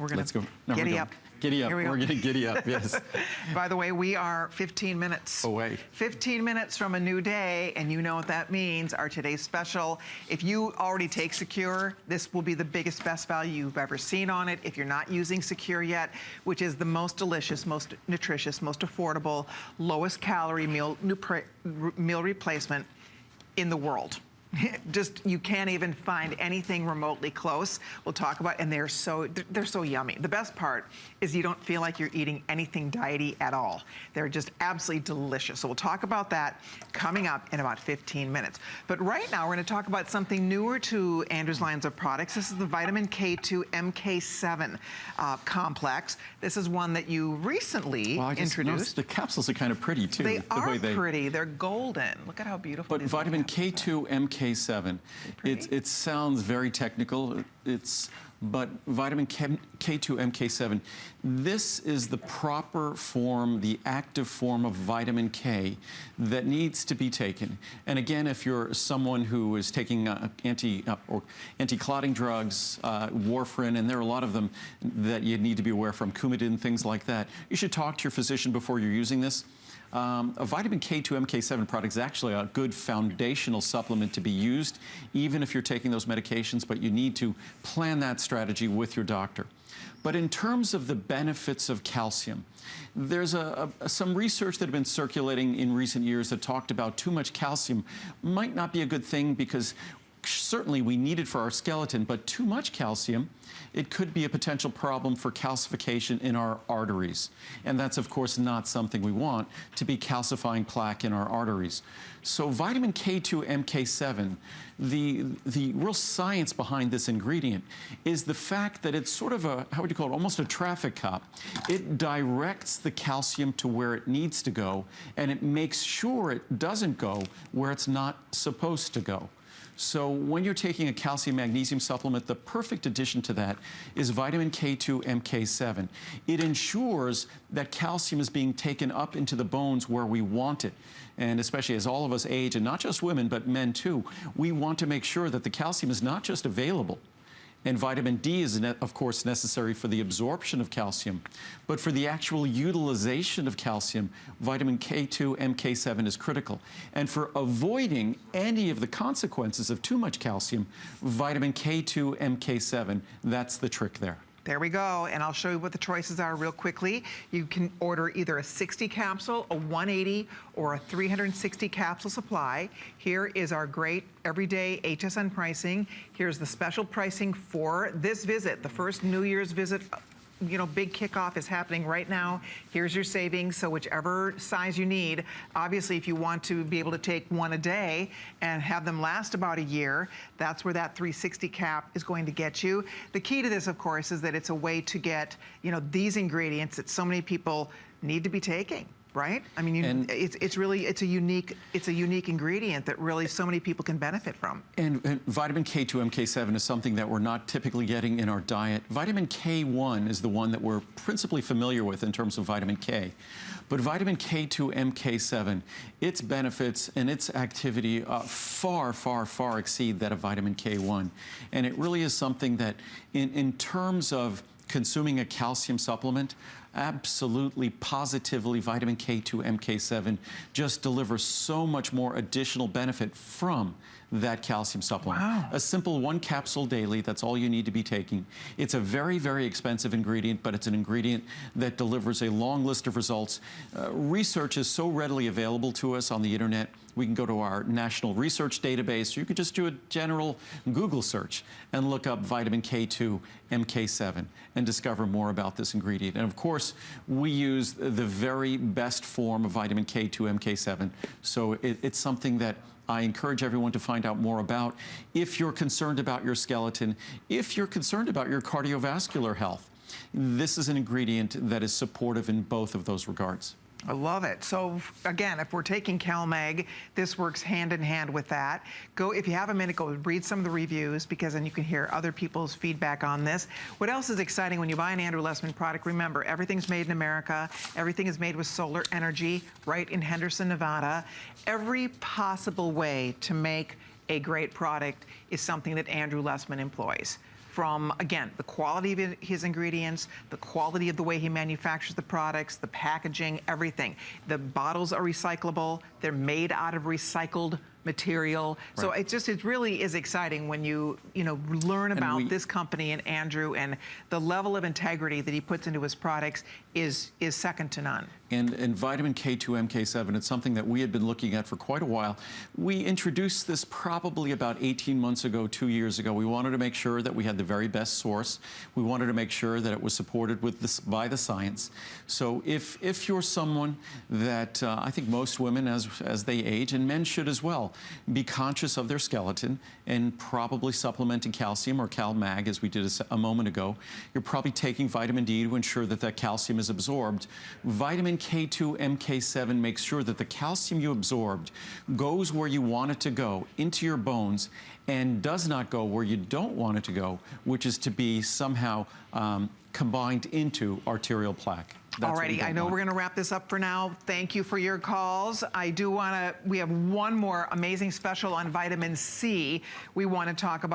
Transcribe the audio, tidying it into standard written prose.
We're gonna giddy up. Giddy up. We're going to giddy up, yes. By the way, we are 15 minutes away. 15 minutes from a new day, and you know what that means, our today's special. If you already take Secure, this will be the biggest, best value you've ever seen on it. If you're not using Secure yet, which is the most delicious, most nutritious, most affordable, lowest calorie meal replacement in the world. Just, you can't even find anything remotely close. We'll talk about, and they're so yummy. The best part is you don't feel like you're eating anything diety at all. They're just absolutely delicious. So we'll talk about that coming up in about 15 minutes. But right now, we're gonna talk about something newer to Andrew's lines of products. This is the vitamin K2 MK7 complex. This is one that you recently introduced. The capsules are kind of pretty too. They are pretty, they're golden. Look at how beautiful it is. But vitamin K2 MK7, it sounds very technical, but vitamin K2 MK7, this is the proper form, the active form of vitamin K that needs to be taken. And again, if you're someone who is taking anti-clotting drugs, warfarin, and there are a lot of them that you need to be aware from, Coumadin, things like that, you should talk to your physician before you're using this. A vitamin K2 MK7 product is actually a good foundational supplement to be used, even if you're taking those medications, but you need to plan that strategy with your doctor. But in terms of the benefits of calcium, there's some research that have been circulating in recent years that talked about too much calcium might not be a good thing, because certainly we need it for our skeleton, but too much calcium, it could be a potential problem for calcification in our arteries. And that's, of course, not something we want, to be calcifying plaque in our arteries. So vitamin K2 MK7, the real science behind this ingredient is the fact that it's sort of a, how would you call it, almost a traffic cop. It directs the calcium to where it needs to go, and it makes sure it doesn't go where it's not supposed to go. So when you're taking a calcium magnesium supplement, the perfect addition to that is vitamin K2 MK7. It ensures that calcium is being taken up into the bones where we want it. And especially as all of us age, and not just women, but men too, we want to make sure that the calcium is not just available. And vitamin D is, of course, necessary for the absorption of calcium. But for the actual utilization of calcium, vitamin K2 MK7 is critical. And for avoiding any of the consequences of too much calcium, vitamin K2 MK7, that's the trick there. There we go, and I'll show you what the choices are real quickly. You can order either a 60 capsule, a 180, or a 360 capsule supply. Here is our great everyday HSN pricing. Here's the special pricing for this visit, the first New Year's visit. You know, big kickoff is happening right now. Here's your savings, so whichever size you need. Obviously, if you want to be able to take one a day and have them last about a year, that's where that 360 cap is going to get you. The key to this, of course, is that it's a way to get, you know, these ingredients that so many people need to be taking. Right? I mean, it's a unique ingredient that really so many people can benefit from. And vitamin K2 MK7 is something that we're not typically getting in our diet. Vitamin K1 is the one that we're principally familiar with in terms of vitamin K. But vitamin K2 MK7, its benefits and its activity far, far, far exceed that of vitamin K1. And it really is something that in terms of consuming a calcium supplement, absolutely, positively, vitamin K2 MK7 just delivers so much more additional benefit from that calcium supplement. Wow. A simple 1 capsule daily, that's all you need to be taking. It's a very, very expensive ingredient, but it's an ingredient that delivers a long list of results. Research is so readily available to us on the internet. We can go to our national research database. You could just do a general Google search and look up vitamin K2 MK7 and discover more about this ingredient. And of course, we use the very best form of vitamin K2 MK7. So it's something that I encourage everyone to find out more about if you're concerned about your skeleton, if you're concerned about your cardiovascular health. This is an ingredient that is supportive in both of those regards. I love it. So again, if we're taking CalMag, this works hand in hand with that. Go, if you have a minute, go read some of the reviews, because then you can hear other people's feedback on this. What else is exciting when you buy an Andrew Lessman product? Remember, everything's made in America. Everything is made with solar energy right in Henderson, Nevada. Every possible way to make a great product is something that Andrew Lessman employs. from, again, the quality of his ingredients, the quality of the way he manufactures the products, the packaging, everything. The bottles are recyclable. They're made out of recycled material. Right. So it really is exciting when you learn about this company and Andrew, and the level of integrity that he puts into his products is second to none. And vitamin K2 MK7, it's something that we had been looking at for quite a while. We introduced this probably about 18 months ago, 2 years ago. We wanted to make sure that we had the very best source. We wanted to make sure that it was supported by the science. So if you're someone that, I think most women as they age, and men should as well, be conscious of their skeleton and probably supplementing calcium or CalMag, as we did a moment ago. You're probably taking vitamin D to ensure that that calcium is absorbed. Vitamin K2 MK7 makes sure that the calcium you absorbed goes where you want it to go, into your bones, and does not go where you don't want it to go, which is to be somehow combined into arterial plaque. Alrighty, I know we're going to wrap this up for now. Thank you for your calls. I do want to, we have one more amazing special on vitamin C we want to talk about.